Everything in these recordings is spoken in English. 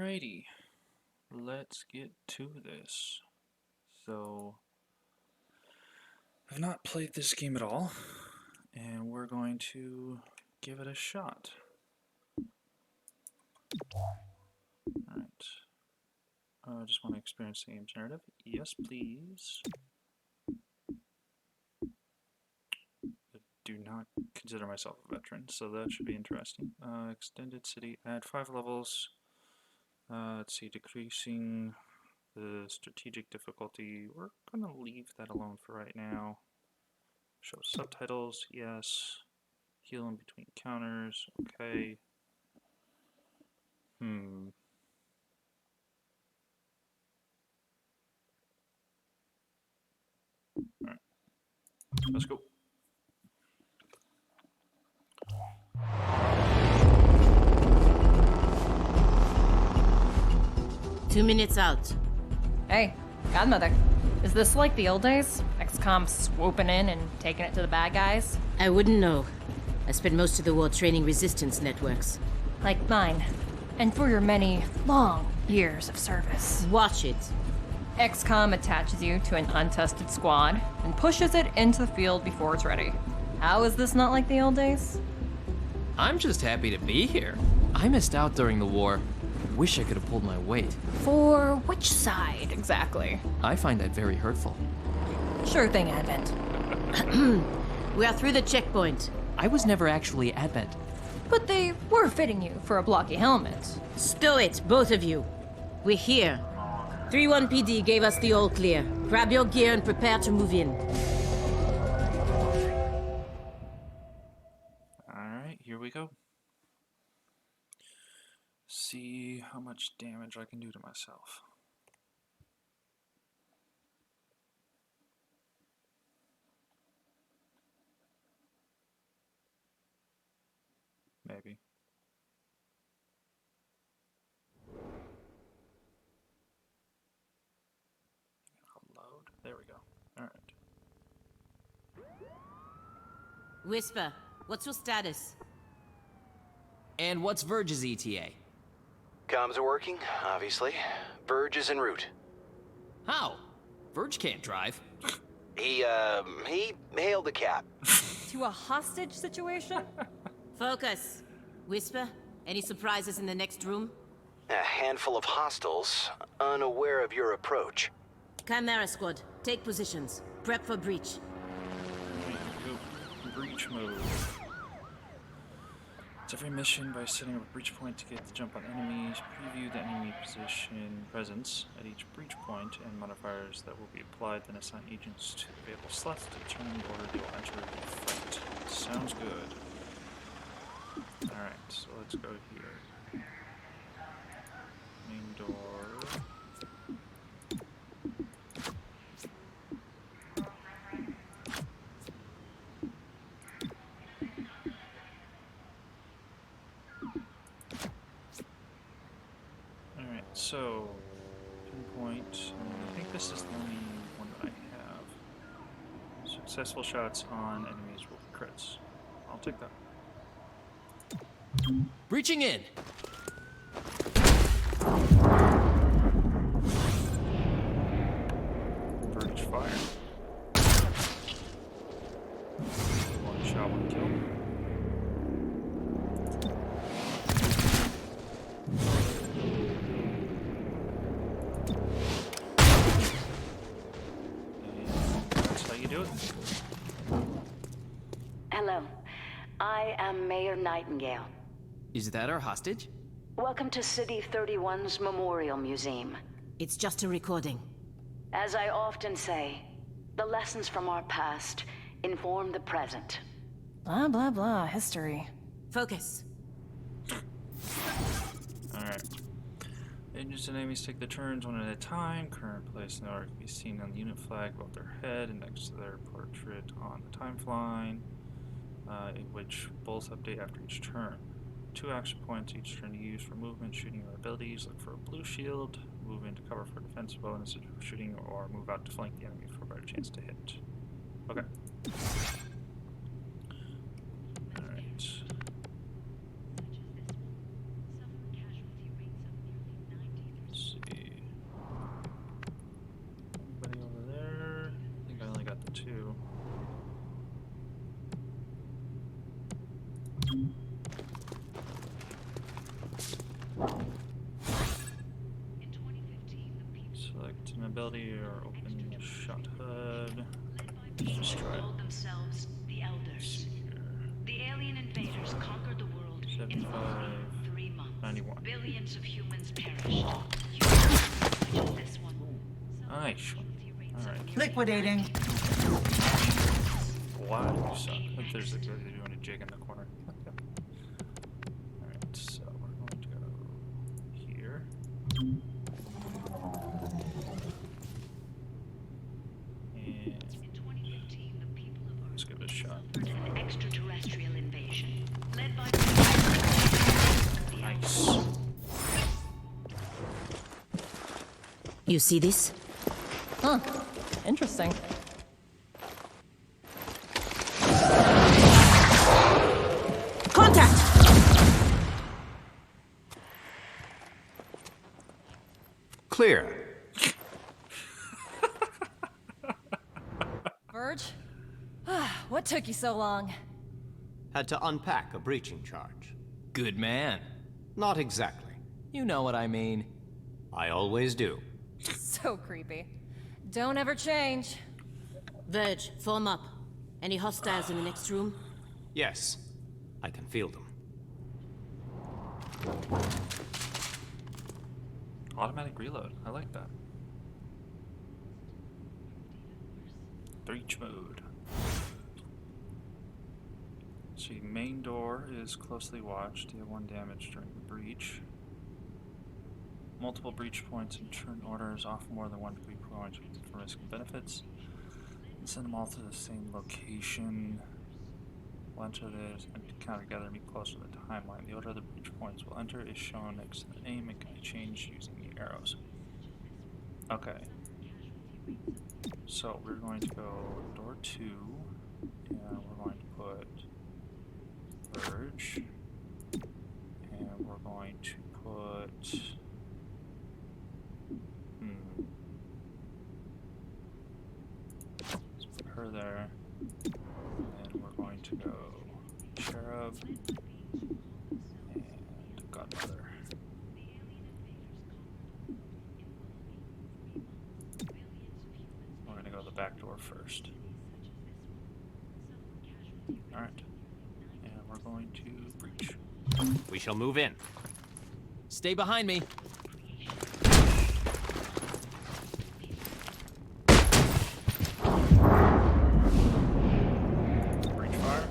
Alrighty, let's get to this. So, I've not played this game at all, and we're going to give it a shot. Alright. I just want to experience the game's narrative. Yes, please. I do not consider myself a veteran, so that should be interesting. Extended city, add 5 levels. Let's see, decreasing the strategic difficulty. We're going to leave that alone for right now. Show subtitles, yes. Heal in between counters, okay. Alright, let's go. Two minutes out. Hey, Godmother. Is this like the old days? XCOM swooping in and taking it to the bad guys? I wouldn't know. I spent most of the war training resistance networks. Like mine. And for your many, long years of service. Watch it. XCOM attaches you to an untested squad and pushes it into the field before it's ready. How is this not like the old days? I'm just happy to be here. I missed out during the war. Wish I could have pulled my weight. For which side, exactly? I find that very hurtful. Sure thing, Advent. We are through the checkpoint. I was never actually Advent. But they were fitting you for a blocky helmet. Stow it, both of you. We're here. 3-1 PD gave us the all clear. Grab your gear and prepare to move in. Alright, here we go. See how much damage I can do to myself. Maybe. Load. There we go. Alright. Whisper, what's your status? And what's Verge's ETA? Comms are working, obviously. Verge is en route. How? Verge can't drive. He hailed a cab. To a hostage situation? Focus. Whisper, any surprises in the next room? A handful of hostiles, unaware of your approach. Chimera Squad, take positions. Prep for breach. Go breach mode. It's every mission by setting up a breach point to get the jump on enemies, preview the enemy presence at each breach point, and modifiers that will be applied, then assign agents to available slots to determine the order they will enter the fight. Sounds good. Alright, so let's go here. Main door. Alright, so pinpoint, and I think this is the only one that I have. Successful shots on enemies will be crits. I'll take that. Breaching in! Breach fire. One shot, one kill. And that's how you do it. Hello, I am Mayor Nightingale. Is that our hostage? Welcome to City 31's Memorial Museum. It's just a recording. As I often say, the lessons from our past inform the present. Blah, blah, blah, history. Focus. Alright. Agents and enemies take their turns one at a time. Current place in the order can be seen on the unit flag above their head and next to their portrait on the timeline, which both update after each turn. 2 action points each turn to use for movement, shooting, or abilities. Look for a blue shield, move into cover for defensive bonuses for shooting, or move out to flank the enemy for a better chance to hit. Okay. Alright. themselves the Elders. The alien invaders conquered the world in 75, 3 months. 91. Billions of humans perished. Humans, this one. Nice. Alright. Liquidating. Wow, you suck. Look, there's a they're doing a jig in the corner. Alright, so we're going to go here. And let's give it a shot. An extraterrestrial invasion led by Nice. You see this? Huh. Interesting. Contact! Clear. Verge? What took you so long? Had to unpack a breaching charge. Good man. Not exactly. You know what I mean. I always do. So creepy. Don't ever change. Verge, form up. Any hostiles in the next room? Yes, I can feel them. Automatic reload. I like that. Breach mode. See, main door is closely watched. You have 1 damage during the breach. Multiple breach points in turn orders. Off more than 1 breach point for risk and benefits. And send them all to the same location. Will enter this and count together and be close to the timeline. The order of the breach points will enter is shown next to the name and can be changed using the arrows. Okay. So we're going to go door 2, and we're going to put Verge, and we're going to put let's put her there, and we're going to go Cherub and Godmother. We're going to go to the back door first. Alright. And we're going to breach. We shall move in. Stay behind me. Breach fire.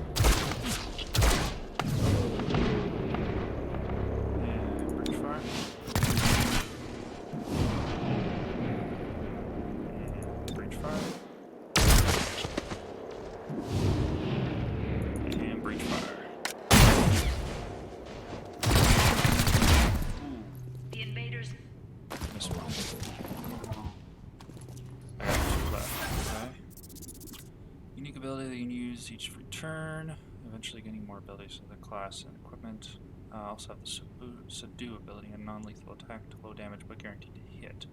And breach fire. And breach fire. And breach fire. the invaders. This one. I got 2 left. Okay. Unique ability that you can use each return. Eventually gaining more abilities to the class and equipment. Also have the subdue ability, a non-lethal attack to low damage but guaranteed to hit.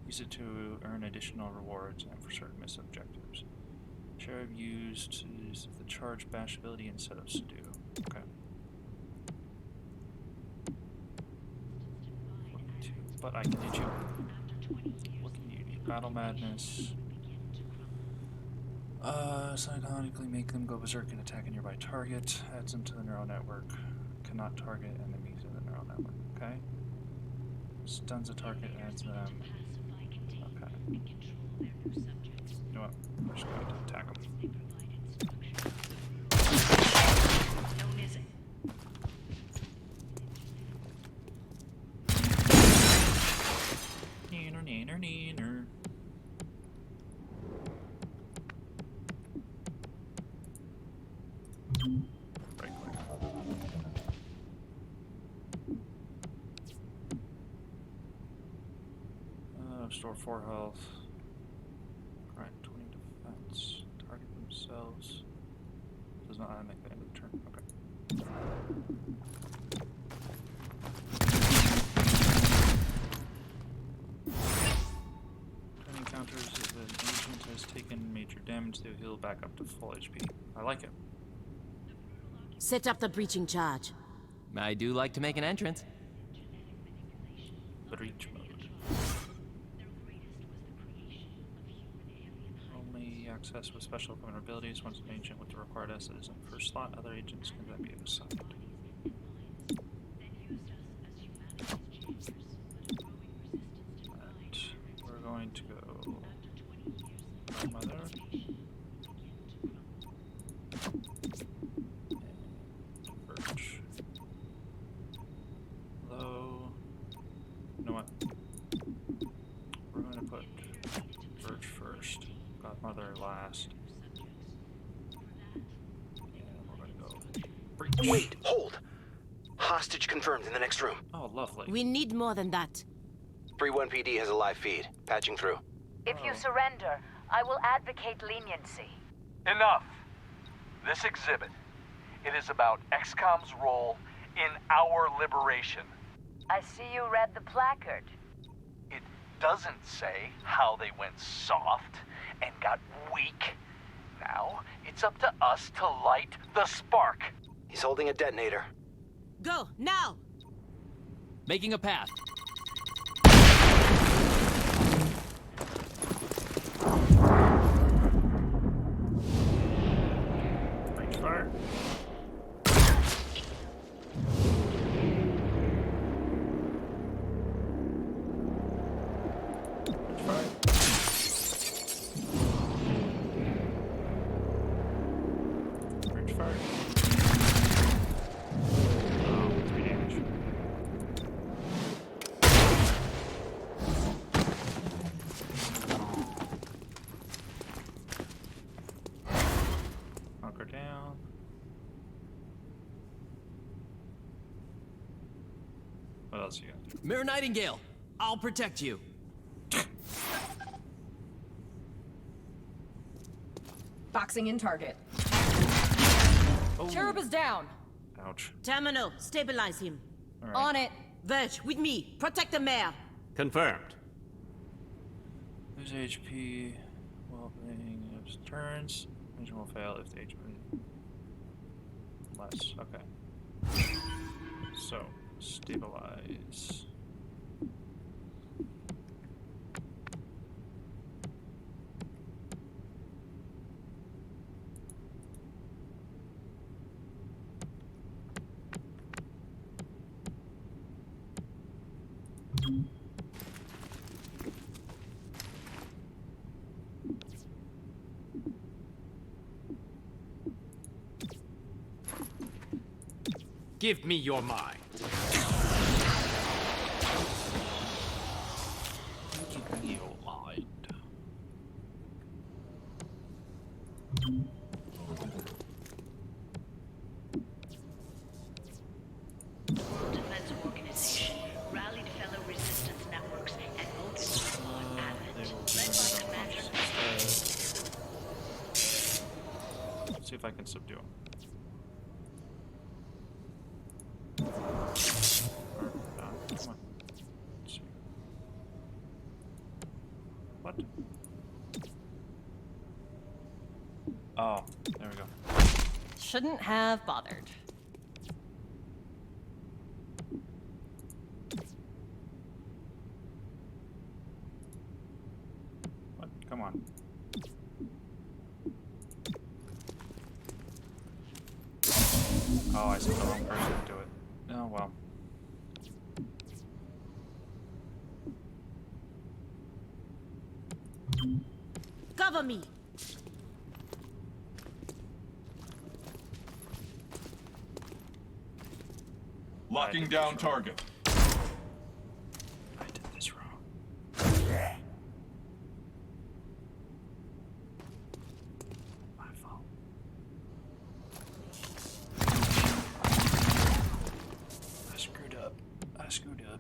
Use it to earn additional rewards and for certain miss objectives. Cherub used the charge bash ability instead of subdue. Okay. 42. But I can hit you. What can you need? Battle Madness. Psychotically make them go berserk and attack a nearby target. Adds them to the neural network. Cannot target enemies in the neural network. Okay. Stuns a target, adds them. Okay. You know what? We're just going to attack them. Known as Neener, neener, neener. Right click. Restore 4 health. Alright, 20 defense. Target themselves. Does not make the end of the turn. Okay. Turn encounters if an agent has taken major damage, they'll heal back up to full HP. I like it. Set up the breaching charge. I do like to make an entrance. Breach mode. Only access with special equipment or abilities. Once an agent with the required asset is in the first slot, other agents can then be assigned. Alright, we're going to go grandmother. Birch. Low. You know what? We're going to put Birch first, Godmother last. And we're going to go Breach. Wait, hold! Hostage confirmed in the next room. Oh, lovely. We need more than that. 3-1 PD has a live feed. Patching through. If you surrender, I will advocate leniency. Enough! This exhibit, it is about XCOM's role in our liberation. I see you read the placard. It doesn't say how they went soft and got weak. Now, it's up to us to light the spark. He's holding a detonator. Go, now! Making a path. Breach fire. Breach fire. Breach fire. Oh, 3 damage. Knock her down. What else you got? Mirror Nightingale, I'll protect you. Boxing in target. Oh. Chirerma's down. Ouch. Terminal, stabilize him. Alright. On it. Verge, with me. Protect the mayor. Confirmed. Lose HP while playing turns. Engine will fail if the HP less. Okay. So, stabilize. Give me your mind. Give me your mind. Defense organization rallied fellow resistance networks and opened squad advent, led by Commander. See if I can subdue him. Come on. Let's see. What? Oh, there we go. Shouldn't have bothered. What? Come on. Oh, I sent the wrong person to do it. Oh well. Cover me. Locking down target. I did this wrong. My fault. I screwed up. I screwed up.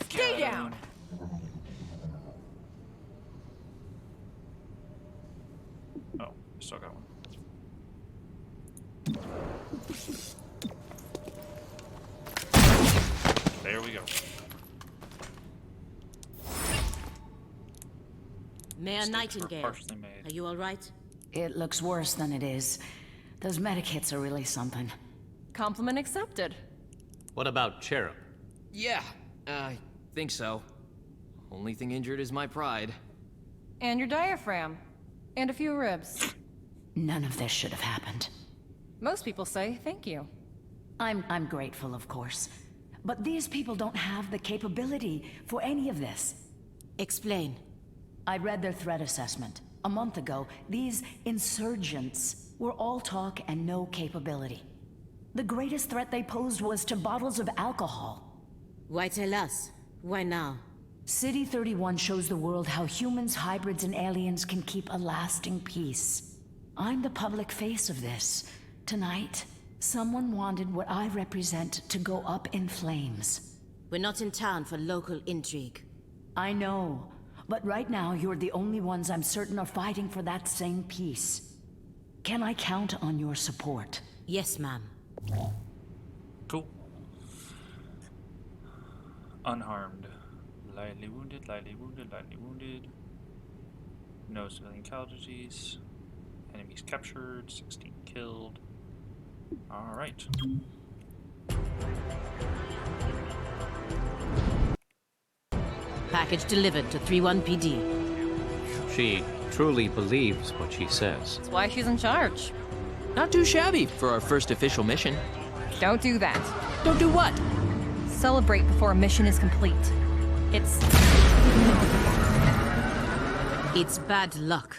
Stay down. Oh, I still got one. There we go. Mayor Mistakes were Nightingale, partially made. are you all right? It looks worse than it is. Those medikits are really something. Compliment accepted. What about Cherub? Yeah, I think so. Only thing injured is my pride. And your diaphragm. And a few ribs. None of this should have happened. Most people say thank you. I'm grateful, of course. But these people don't have the capability for any of this. Explain. I read their threat assessment. A month ago, these insurgents were all talk and no capability. The greatest threat they posed was to bottles of alcohol. Why tell us? Why now? City 31 shows the world how humans, hybrids, and aliens can keep a lasting peace. I'm the public face of this. Tonight, someone wanted what I represent to go up in flames. We're not in town for local intrigue. I know, but right now you're the only ones I'm certain are fighting for that same peace. Can I count on your support? Yes, ma'am. Cool. Unharmed. Lightly wounded, lightly wounded, lightly wounded. No civilian casualties. Enemies captured, 16 killed. Alright. Package delivered to 31 PD. She truly believes what she says. That's why she's in charge. Not too shabby for our first official mission. Don't do that. Don't do what? Celebrate before a mission is complete. It's bad luck.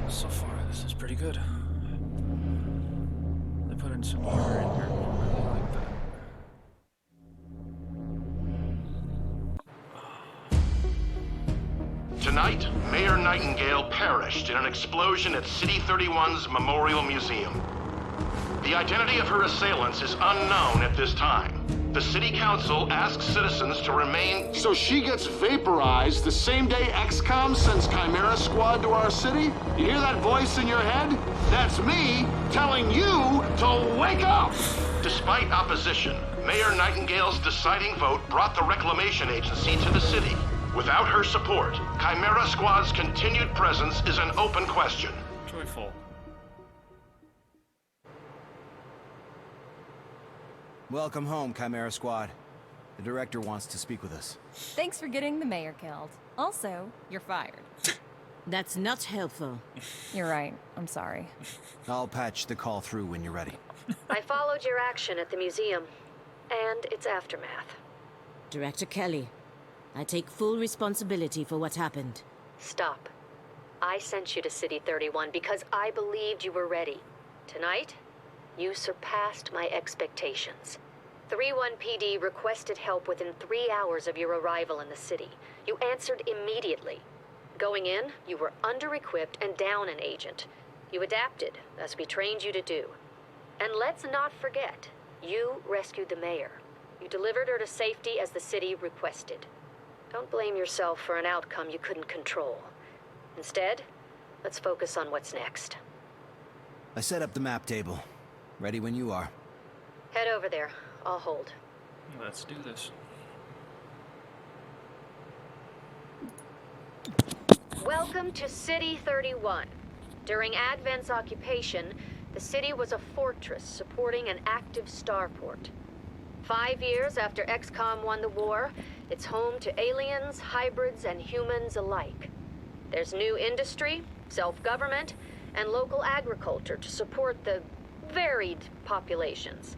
So far, this is pretty good. They put in some humor in here. I really like that. Tonight, Mayor Nightingale perished in an explosion at City 31's Memorial Museum. The identity of her assailants is unknown at this time. The City Council asks citizens to remain... So she gets vaporized the same day XCOM sends Chimera Squad to our city? You hear that voice in your head? That's me telling you to wake up! Despite opposition, Mayor Nightingale's deciding vote brought the Reclamation Agency to the city. Without her support, Chimera Squad's continued presence is an open question. Joyful. Welcome home, Chimera Squad. The director wants to speak with us. thanks for getting the mayor killed. Also, you're fired. That's not helpful. You're right. I'm sorry. I'll patch the call through when you're ready. I followed your action at the museum, and its aftermath. Director Kelly, I take full responsibility for what happened. Stop. I sent you to City 31 because I believed you were ready. Tonight, you surpassed my expectations. 31 PD requested help within 3 hours of your arrival in the city. You answered immediately. Going in, you were under-equipped and down an agent. You adapted, as we trained you to do. And let's not forget, you rescued the mayor. You delivered her to safety as the city requested. Don't blame yourself for an outcome you couldn't control. Instead, let's focus on what's next. I set up the map table. Ready when you are. Head over there. I'll hold. Let's do this. Welcome to City 31. During Advent's occupation, the city was a fortress supporting an active starport. 5 years after XCOM won the war, it's home to aliens, hybrids, and humans alike. There's new industry, self-government, and local agriculture to support the varied populations.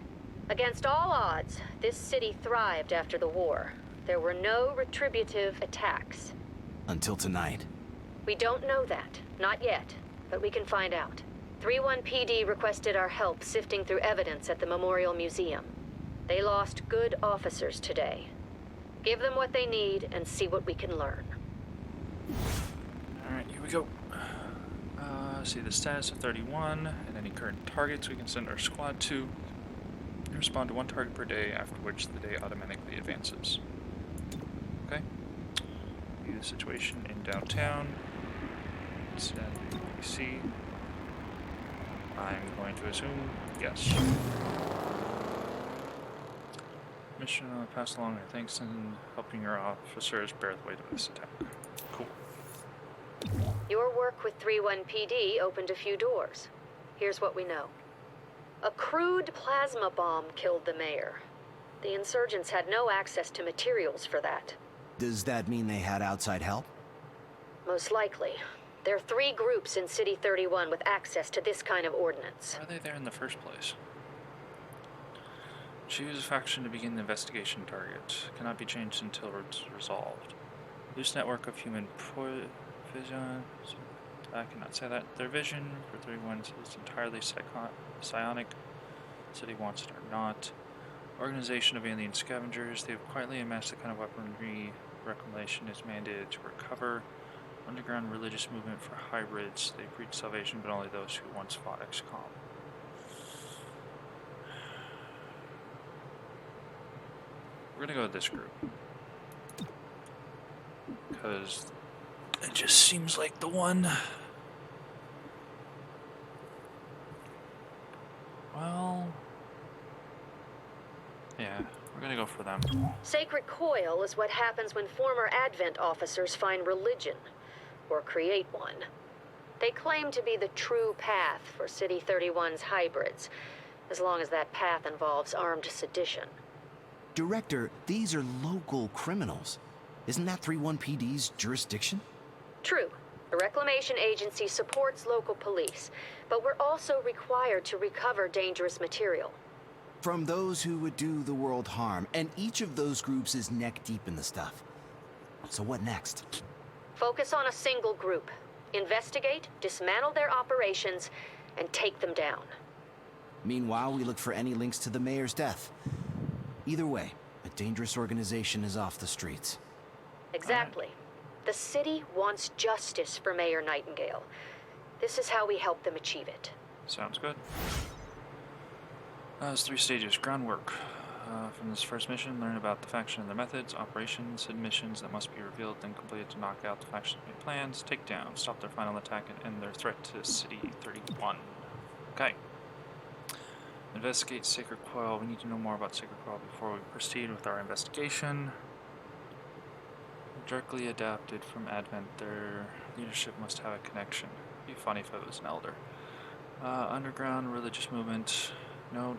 Against all odds, this city thrived after the war. There were no retributive attacks. Until tonight. We don't know that. Not yet. But we can find out. 31 PD requested our help sifting through evidence at the Memorial Museum. They lost good officers today. Give them what they need and see what we can learn. Alright, here we go. See the status of 31 and any current targets we can send our squad to. Respond to 1 target per day, after which the day automatically advances. Okay. the situation in downtown. Send PC. I'm going to assume yes. Mission pass along our thanks and helping your officers bear the weight of this attack. Cool. Your work with 3-1 PD opened a few doors. Here's what we know. A crude plasma bomb killed the mayor. The insurgents had no access to materials for that. Does that mean they had outside help? Most likely. There are 3 groups in City 31 with access to this kind of ordnance. Why are they there in the first place? Choose a faction to begin the investigation target. Cannot be changed until it's resolved. Loose network of human vision. I cannot say that. Their vision for 31 is entirely psionic. City wants it or not. Organization of alien scavengers. They have quietly amassed the kind of weaponry reclamation is mandated to recover. Underground religious movement for hybrids. They preach salvation, but only those who once fought XCOM. We're gonna go with this group. Because it just seems like the one. Well, yeah, we're gonna go for them. Sacred coil is what happens when former Advent officers find religion, or create one. They claim to be the true path for City 31's hybrids, as long as that path involves armed sedition. Director, these are local criminals. Isn't that 3-1 PD's jurisdiction? True. The Reclamation Agency supports local police, but we're also required to recover dangerous material. From those who would do the world harm, and each of those groups is neck deep in the stuff. So what next? Focus on a single group. Investigate, dismantle their operations, and take them down. Meanwhile, we look for any links to the mayor's death. Either way, a dangerous organization is off the streets. Exactly. The city wants justice for Mayor Nightingale. This is how we help them achieve it. Sounds good. There's 3 stages. Groundwork. From this first mission, learn about the faction and their methods, operations, hidden missions that must be revealed, then completed to knock out the faction's main plans, take down, stop their final attack, and end their threat to City 31. Okay. Investigate Sacred Coil. We need to know more about Sacred Coil before we proceed with our investigation. Directly adapted from Advent, their leadership must have a connection. It'd be funny if it was an elder. Underground religious movement. No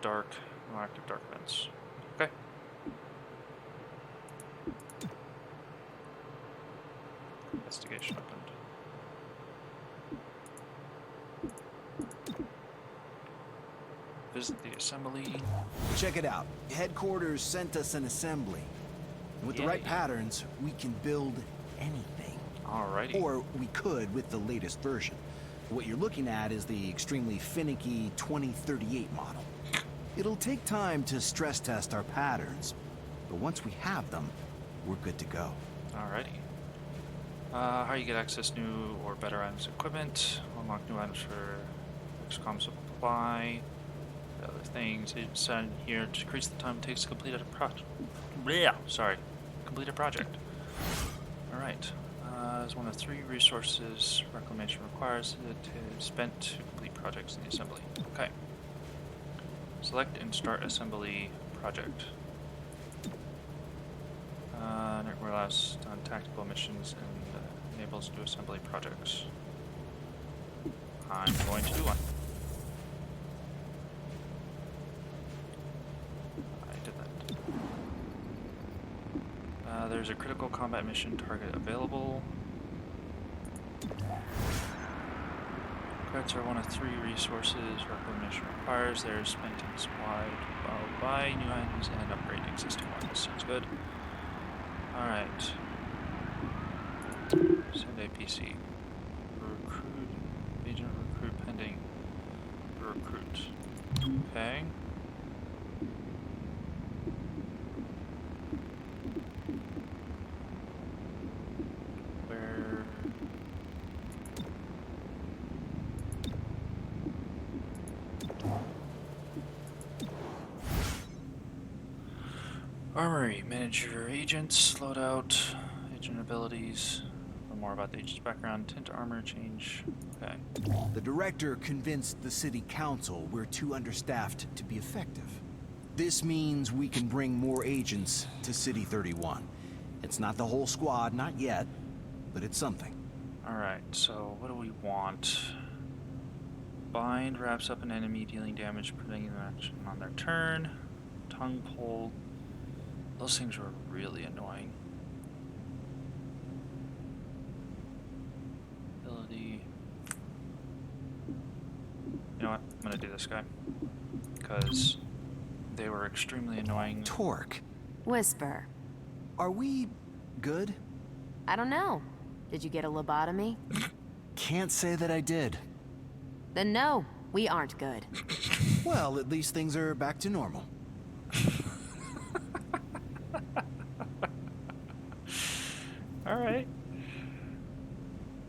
active dark events. Okay. Investigation opened. Visit the assembly. Check it out. Headquarters sent us an assembly. And with the right patterns, we can build anything. Alrighty. Or we could with the latest version. What you're looking at is the extremely finicky 2038 model. It'll take time to stress test our patterns, but once we have them, we're good to go. Alrighty. How you get access new or better items and equipment. Unlock new items for XCOM supply. Other things. It's done here to decrease the time it takes to complete a project. Complete a project. Alright. As one of 3 resources Reclamation requires, it is spent to complete projects in the assembly. Okay. Select and start assembly project. Network allows on tactical missions and enables new assembly projects. I'm going to do one. I did that. There's a critical combat mission target available. Credits are one of 3 resources Reclamation requires. They're spent in SWAT to buy new items and upgrade existing ones. Sounds good. Alright. Send APC. Recruit. Agent recruit pending. Recruit. Okay. Where... Armory, manage your agents, loadout, agent abilities. Learn more about the agent's background. Tint armor change. Okay. The director convinced the city council we're too understaffed to be effective. This means we can bring more agents to City 31. It's not the whole squad, not yet, but it's something. Alright, so what do we want? Bind wraps up an enemy, dealing damage, putting in action on their turn. Tongue pull. Those things were really annoying. Ability. You know what? I'm gonna do this guy. Because they were extremely annoying. Torque. Whisper. Are we good? I don't know. Did you get a lobotomy? Can't say that I did. Then no, we aren't good. Well, at least things are back to normal. Alright.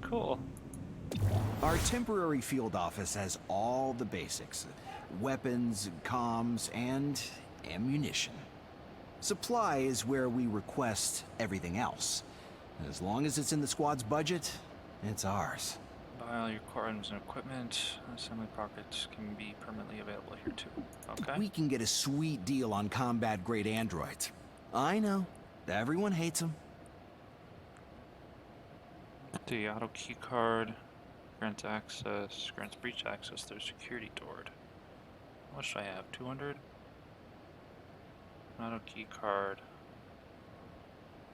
Cool. Our temporary field office has all the basics. Weapons, comms, and ammunition. Supply is where we request everything else. As long as it's in the squad's budget, it's ours. Buy all your core items and equipment. Assembly pockets can be permanently available here too. Okay. We can get a sweet deal on combat-grade androids. I know. Everyone hates them. The auto key card grants access, grants breach access to the security door. How much do I have? 200? Auto key card.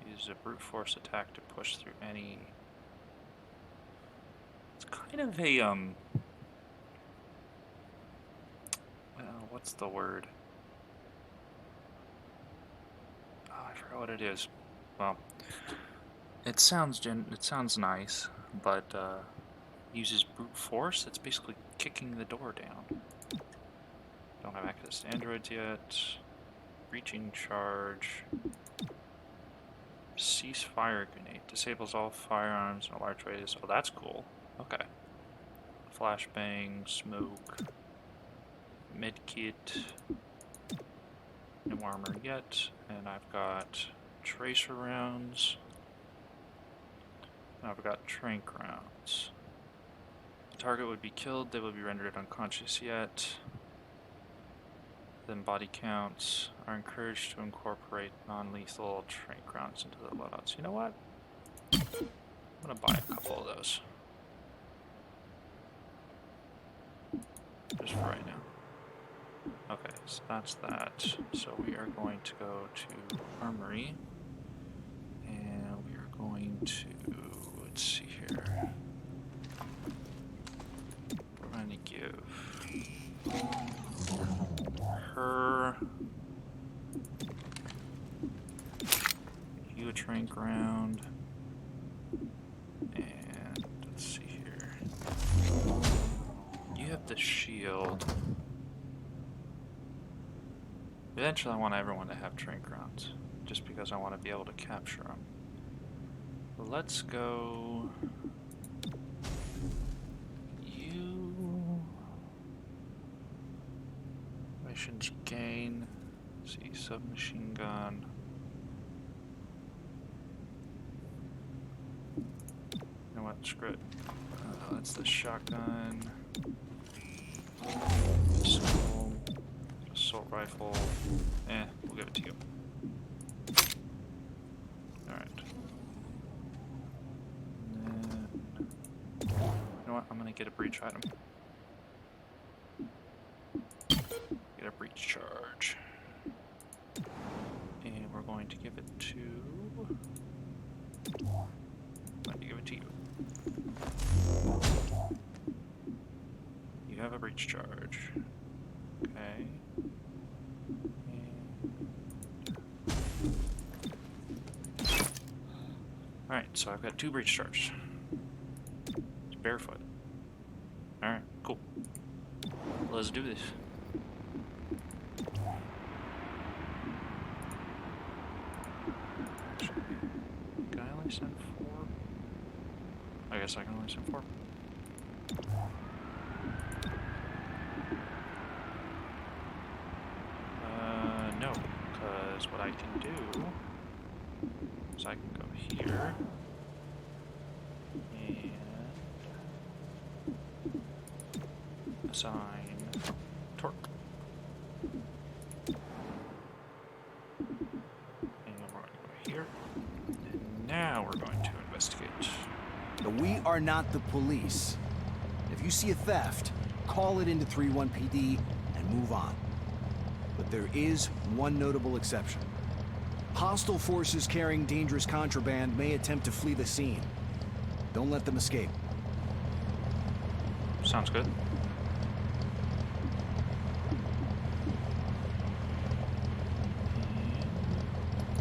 Use a brute force attack to push through any. It's kind of a what's the word? Oh, I forgot what it is. Well, it sounds nice, but uses brute force. It's basically kicking the door down. Don't have access to androids yet. Breaching charge. Cease fire grenade. Disables all firearms in a large radius. Oh, that's cool. Okay. Flashbang, smoke, medkit. No armor yet. And I've got tracer rounds. And I've got tranq rounds. The target would be killed. They will be rendered unconscious yet. Then body counts are encouraged to incorporate non-lethal tranq rounds into the loadouts. You know what? I'm gonna buy a couple of those. Just for right now. Okay, so that's that. So we are going to go to Armory. And we are going to, let's see here. We're going to give her you a tranq round, and let's see here. You have the shield. Eventually, I want everyone to have tranq rounds, just because I want to be able to capture them. Let's go. Missions gain. Let's see, submachine gun. You know what? Screw it. That's the shotgun. Assault rifle. We'll give it to you. Alright. You know what? I'm gonna get a breach item. Get a breach charge. And we're going to give it to... I'm going to give it to you. You have a breach charge. Okay. Alright, so I've got 2 breach charges. It's barefoot. Alright, cool. Let's do this. Can I only send 4? I guess I can only send 4. No, because what I can do is I can go here. Assign torque. And we're going to go here. And now we're going to investigate. But we are not the police. If you see a theft, call it into 3-1 PD and move on. But there is one notable exception. Hostile forces carrying dangerous contraband may attempt to flee the scene. Don't let them escape. Sounds good.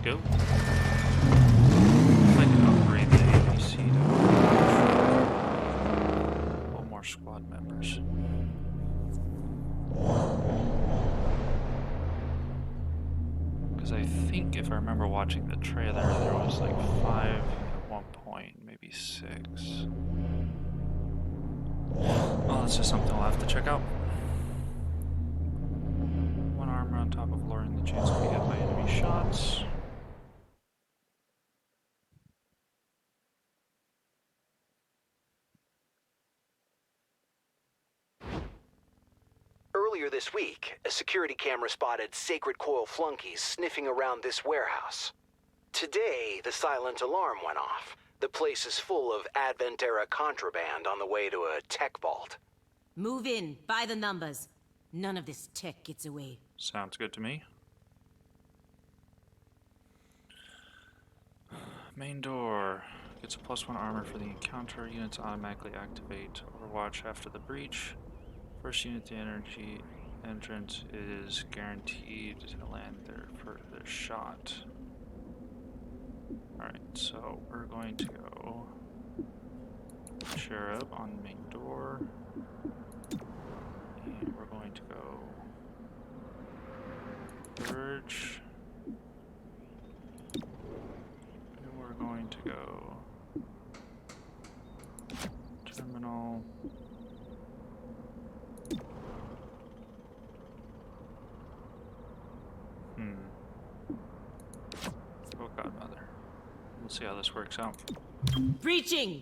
Go. I can upgrade the ABC to one more squad members. Because I think if I remember watching the trailer, there was like 5 at one point, maybe 6. Well, that's just something I'll have to check out. One armor on top of lowering the chance to be hit by enemy shots. Earlier this week, a security camera spotted Sacred Coil flunkies sniffing around this warehouse. Today, the silent alarm went off. The place is full of Advent-era contraband on the way to a tech vault. Move in, by the numbers. None of this tech gets away. Sounds good to me. Main door. Gets a +1 armor for the encounter. Units automatically activate Overwatch after the breach. First unit to energy entrance is guaranteed to land there for their shot. Alright, so we're going to go Cherub on the main door. And we're going to go Purge. And we're going to go Terminal. Oh, Godmother. We'll see how this works out. Breaching!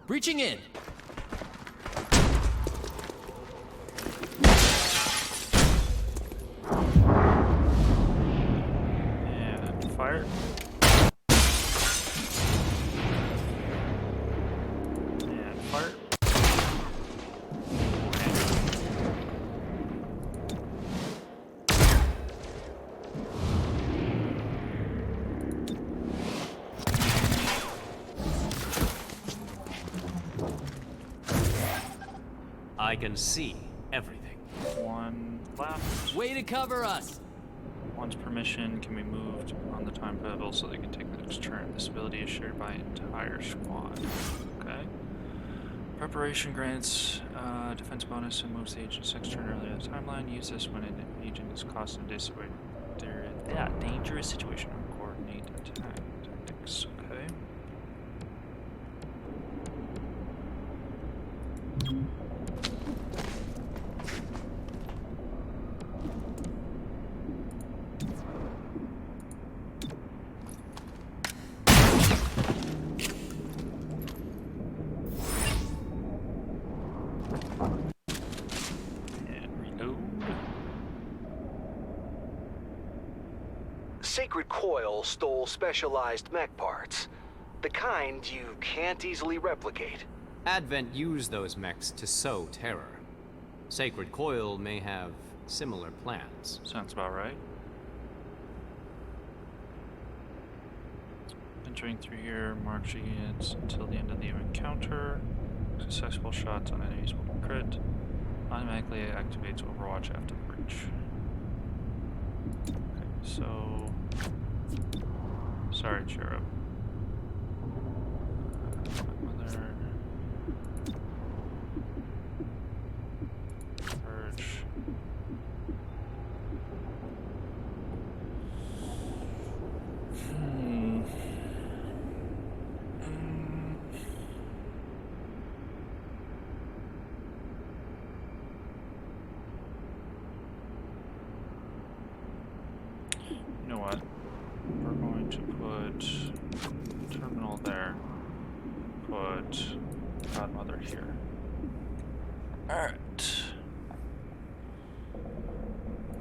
Breaching in! And fire. And fire. I can see everything. One left. Way to cover us! One's permission can be moved on the time pivot so they can take the next turn. This ability is shared by entire squad. Okay. Preparation grants defense bonus and moves the agent's next turn earlier in the timeline. Use this when an agent is caused in a dangerous situation or coordinate attack tactics. Okay. Sacred Coil stole specialized mech parts. The kind you can't easily replicate. Advent used those mechs to sow terror. Sacred Coil may have similar plans. Sounds about right. Entering through here, march units until the end of the encounter. Successful shots on enemies will be crit. Automatically activates Overwatch after the breach. Okay, so... Sorry, Cherub. Mother... Purge. You know what? We're going to put terminal there. Put Godmother here. Alright.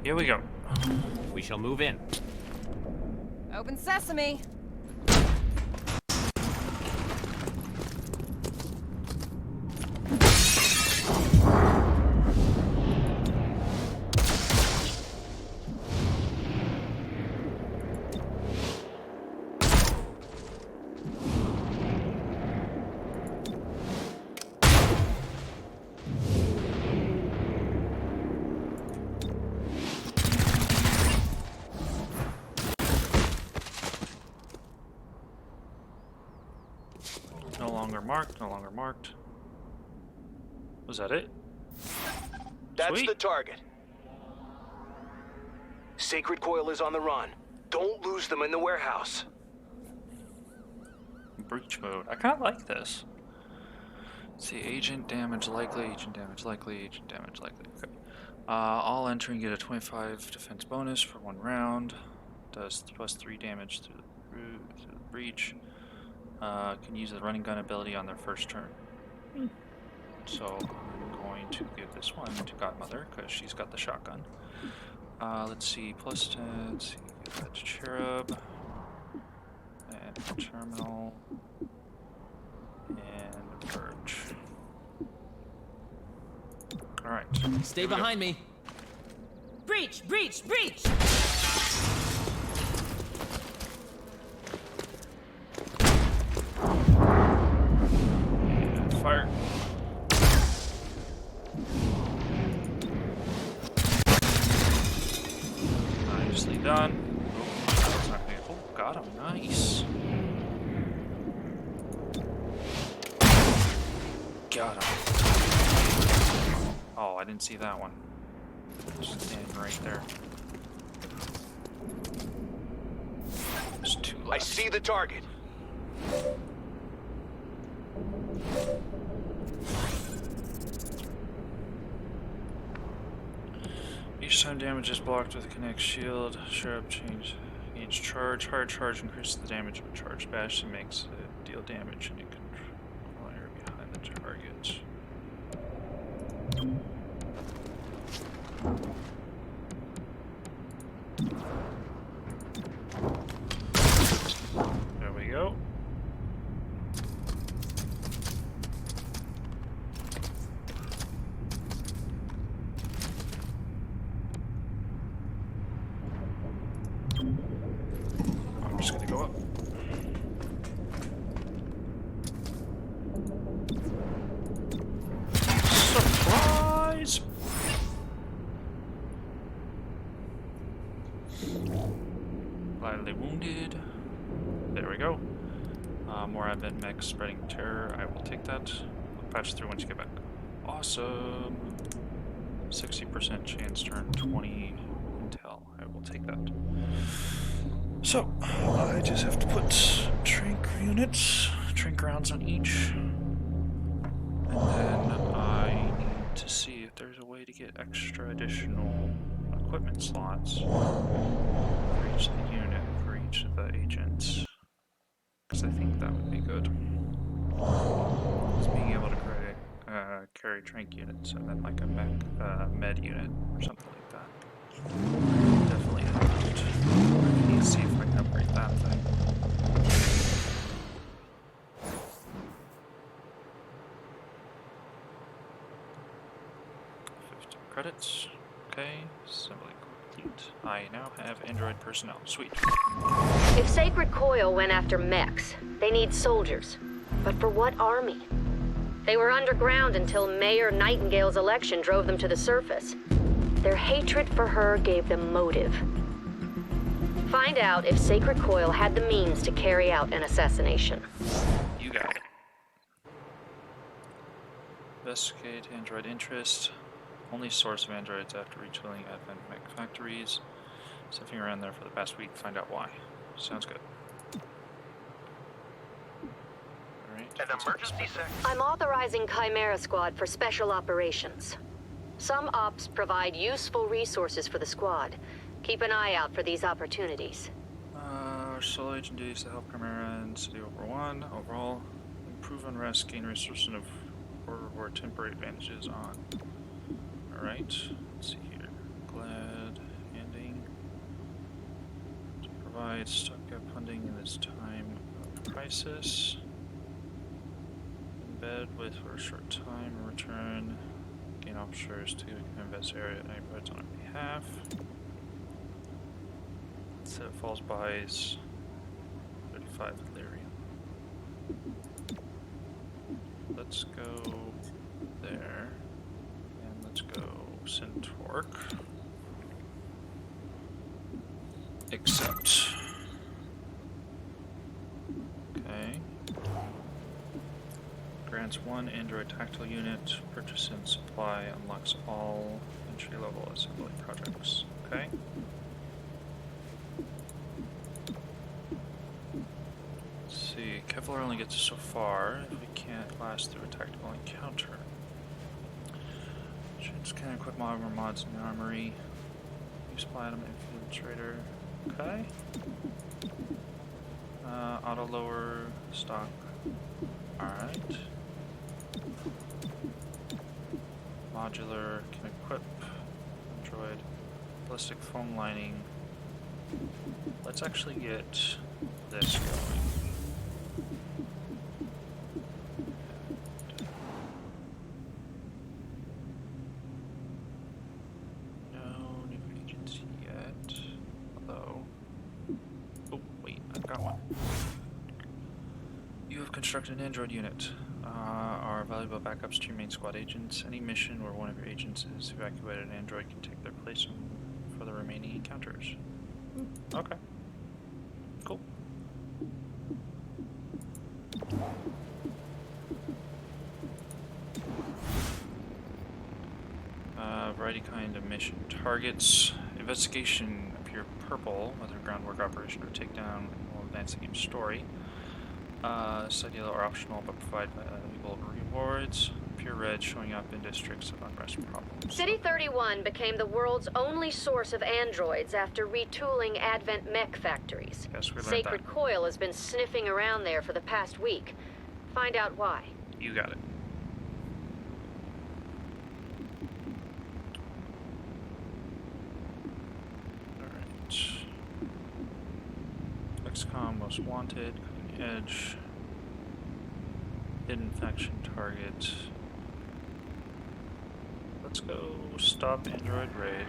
Here we go. We shall move in. Open sesame. No longer marked, no longer marked. Was that it? That's Sweet. the target. Sacred Coil is on the run. Don't lose them in the warehouse. Breach mode. I kind of like this. Let's see, agent damage likely, agent damage likely, agent damage likely. Okay. All entering get a 25 defense bonus for 1 round. Does +3 damage through the breach. Can use the running gun ability on their first turn. So I'm going to give this one to Godmother because she's got the shotgun. Let's see, +10. Let's see, give that to Cherub. And Terminal. And Birch. Alright. Stay behind me. Breach! Breach! Breach! And fire. Nicely done. Oh, that's not gonna, oh, got him. Nice. Got him. Oh, I didn't see that one. Just standing right there. There's 2 left. I see the target. Each time damage is blocked with a Connect shield, sharp change each charge. Hard charge increases the damage of a charge bash and makes it deal damage in a control area behind the target. There we go. I'm just gonna go up. Surprise! Lightly wounded. There we go. More advent mechs spreading terror. I will take that. I'll patch through once you get back. Awesome. 60% chance turn 20 intel. I will take that. So, I just have to put trink rounds on each. And then I need to see if there's a way to get extra additional equipment slots for each of the unit, for each of the agents. Because I think that would be good. Just being able to carry trank units and then like a med unit or something like that. Definitely helped. I need to see if I can upgrade that thing. 15 credits. Okay, assembly complete. I now have android personnel. Sweet. If Sacred Coil went after mechs, they need soldiers. But for what army? They were underground until Mayor Nightingale's election drove them to the surface. Their hatred for her gave them motive. Find out if Sacred Coil had the means to carry out an assassination. You got it. Investigate android interest. Only source of androids after retooling advent mech factories. Sniffing around there for the past week, find out why. Sounds good. Alright. An emergency sec. I'm authorizing Chimera Squad for special operations. Some ops provide useful resources for the squad. Keep an eye out for these opportunities. Our sole agent duties to help Chimera and City over 1. Overall, improve unrest, gain resources of or temporary advantages on. Alright, let's see here. Glad provide stopgap funding in this time of crisis. Embed with for a short time and return. Gain officers to invest area at any points on our behalf. Set false buys 35 Lyrium. Let's go there. And let's go Centaur. Accept. Okay. Grants 1 Android tactile unit. Purchase and supply unlocks all entry-level assembly projects. Okay. Let's see. Kevlar only gets so far if we can't last through a tactical encounter. Shoots can equip armor mods in the armory. Use supply item infiltrator. Okay. Auto lower stock. Alright. Modular can equip Android. Ballistic foam lining. Let's actually get this going. Construct an Android unit. Are valuable backups to your main squad agents. Any mission where one of your agents is evacuated, an android can take their place for the remaining encounters. Okay. Cool. Variety kind of mission targets. Investigation appear purple, whether groundwork operation or takedown will advance the game's story. Side yellow are optional but provide valuable rewards. Pure red showing up in districts of unrest problems. City 31 became the world's only source of androids after retooling Advent mech factories. Yes, we learned Sacred that. Coil has been sniffing around there for the past week. Find out why. You got it. Alright. XCOM most wanted. Edge, hidden faction target. Let's go stop android raid.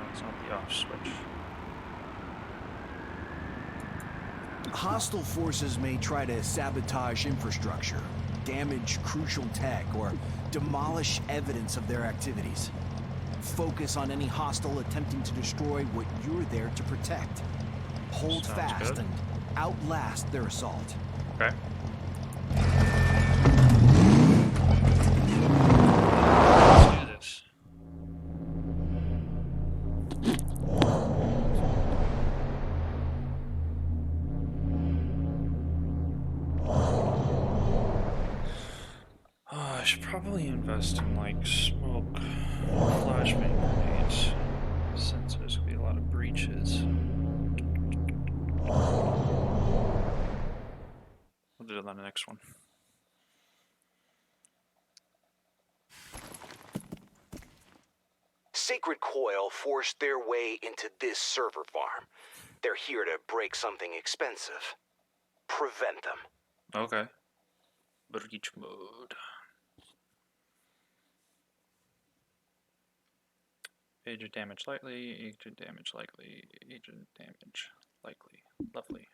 That's not the off switch. Hostile forces may try to sabotage infrastructure, damage crucial tech, or demolish evidence of their activities. Focus on any hostile attempting to destroy what you're there to protect. Hold Sounds fast good. and outlast their assault. Okay. Let's do this. I should probably invest in like smoke flashbang grenades, since there's gonna be a lot of breaches. We'll do it on the next one. Sacred Coil forced their way into this server farm. They're here to break something expensive. Prevent them. Okay. Breach mode. Agent damage likely, agent damage likely, agent damage likely. Lovely.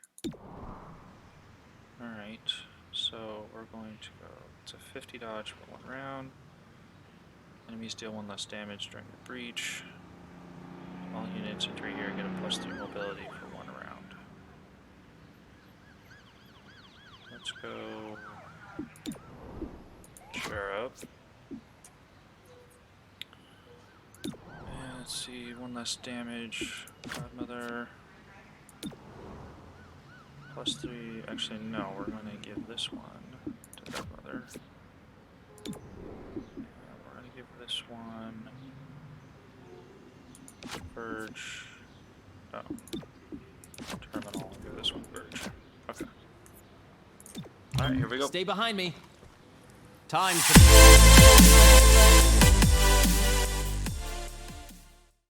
Alright, so we're going to go, it's a 50 dodge for 1 round. Enemies deal 1 less damage during the breach. All units entering here get a +3 mobility for 1 round. Let's go Sheriff. And let's see, 1 less damage. Godmother. +3, actually no, we're going to give this one to Godmother. And we're going to give this one Verge. Oh. Terminal, give this one Verge. Okay. Alright, here we go. Stay behind me. Time to...